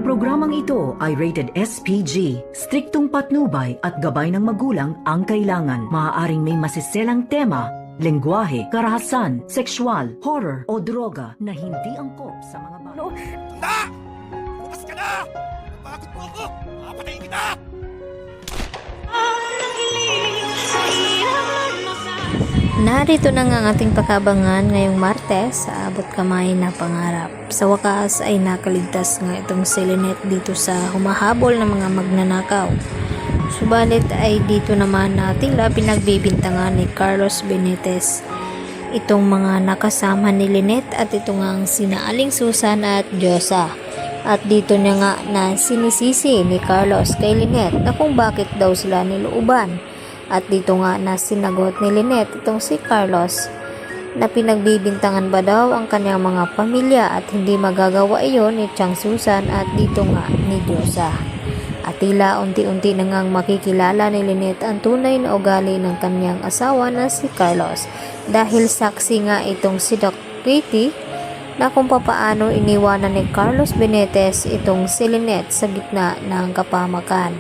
programang ito ay rated SPG. Striktong patnubay at gabay ng magulang ang kailangan. Maaaring may masiselang tema, lengguwahe, karahasan, sexual, horror o droga na hindi angkop sa mga bata. Tanda! Bukas ka na! Bakit mo ako? Papatayin kita! Narito na nga ang ating pakabangan ngayong Martes sa Abot Kamay na Pangarap. Sa wakas ay nakaligtas nga itong si Lynette dito sa humahabol ng mga magnanakaw. Subalit ay dito naman na tila pinagbibintangan ni Carlos Benitez itong mga nakasama ni Lynette at ito nga ang sina Aling Susan at Diyosa. At dito niya nga na sinisisi ni Carlos kay Lynette na kung bakit daw sila nilooban. At dito nga na sinagot ni Lynette itong si Carlos na pinagbibintangan ba daw ang kanyang mga pamilya at hindi magagawa iyon ni Chang Susan at dito nga ni Diyosa. At tila unti-unti na ngang makikilala ni Lynette ang tunay na ugali ng kanyang asawa na si Carlos dahil saksi nga itong si Doc Katie na kung papaano iniwanan ni Carlos Benitez itong si Lynette sa gitna ng kapahamakan.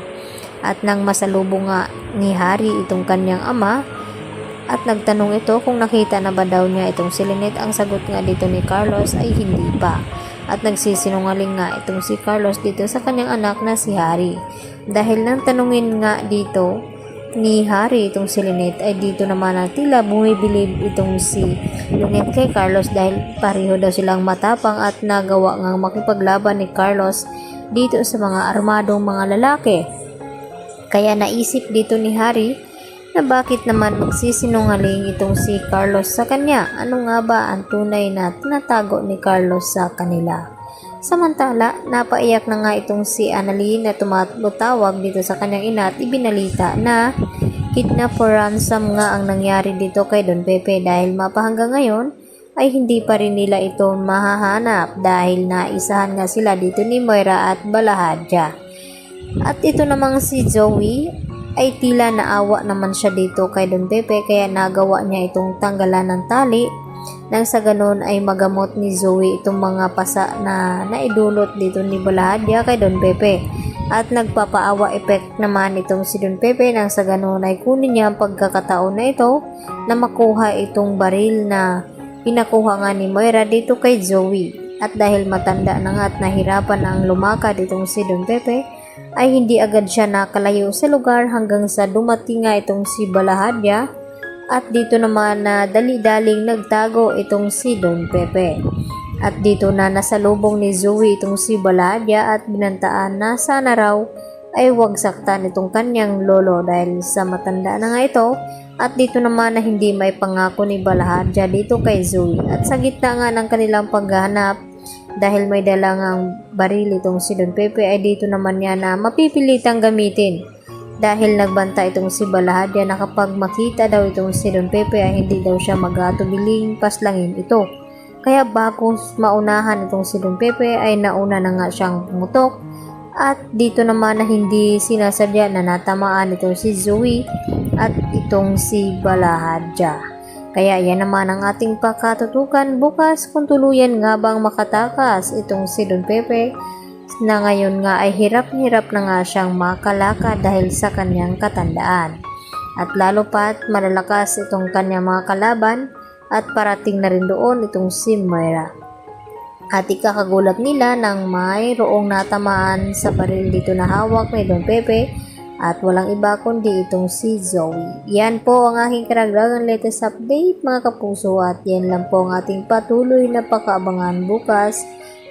At nang masalubong nga ni Harry itong kanyang ama at nagtanong ito kung nakita na ba daw niya itong si Lynette, ang sagot nga dito ni Carlos ay hindi pa. At nagsisinungaling nga itong si Carlos dito sa kanyang anak na si Harry. Dahil nang tanungin nga dito ni Harry itong si Lynette ay dito naman na tila bumibilib itong si Lynette kay Carlos dahil pareho daw silang matapang at nagawa ngang makipaglaban ni Carlos dito sa mga armadong mga lalaki. Kaya naisip dito ni Harry na bakit naman magsisinungaling itong si Carlos sa kanya. Ano nga ba ang tunay na tinatago ni Carlos sa kanila? Samantala, napaiyak na nga itong si Annalyn na tumatawag dito sa kanyang ina at ibinalita na kidnap for ransom nga ang nangyari dito kay Don Pepe dahil mapahanggang ngayon ay hindi pa rin nila ito mahahanap dahil naisahan nga sila dito ni Moira at Balahadja. At ito namang si Zoe ay tila naawa naman siya dito kay Don Pepe kaya nagawa niya itong tanggalan ng tali nang sa ganon ay magamot ni Zoe itong mga pasa na naidulot dito ni Balahadja kay Don Pepe. At nagpapaawa effect naman itong si Don Pepe nang sa ganon ay kunin niya ang pagkakataon na ito na makuha itong baril na pinakuha nga ni Moira dito kay Zoe. At dahil matanda na nga at nahirapan na ang lumakad itong si Don Pepe ay hindi agad siya nakalayo sa lugar hanggang sa dumating nga itong si Balahadja at dito naman na dali-daling nagtago itong si Don Pepe. At dito na nasalubong ni Zoe itong si Balahadja at binantaan na sana raw ay huwag saktan itong kanyang lolo dahil sa matanda na nga ito. At dito naman na hindi may pangako ni Balahadja dito kay Zoe at sa gitna nga ng kanilang paghahanap dahil may dalangang baril itong si Don Pepe ay dito naman niya na mapipilitang gamitin dahil nagbanta itong si Balahadja na kapag makita daw itong si Don Pepe ay hindi daw siya magatubiling paslangin ito. Kaya bago maunahan itong si Don Pepe ay nauna na nga siyang pumutok at dito naman na hindi sinasadya na natamaan itong si Zoe at itong si Balahadja. Kaya yan naman ang ating pakatutukan bukas kung tuluyan nga bang makatakas itong si Don Pepe na ngayon nga ay hirap-hirap na nga siyang makalakad dahil sa kanyang katandaan. At lalo pa't malalakas itong kanyang mga kalaban at parating na rin doon itong si Moira. At ikakagulat nila nang mayroong natamaan sa baril dito na hawak ni Don Pepe at walang iba kundi itong si Zoe. Yan po ang aking karagdagang latest update mga kapuso at yan lang po ang ating patuloy na pakaabangan bukas.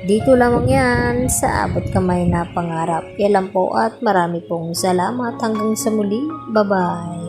Dito lamang yan sa Abot Kamay na Pangarap. Yan lang po at marami pong salamat hanggang sa muli. Bye bye!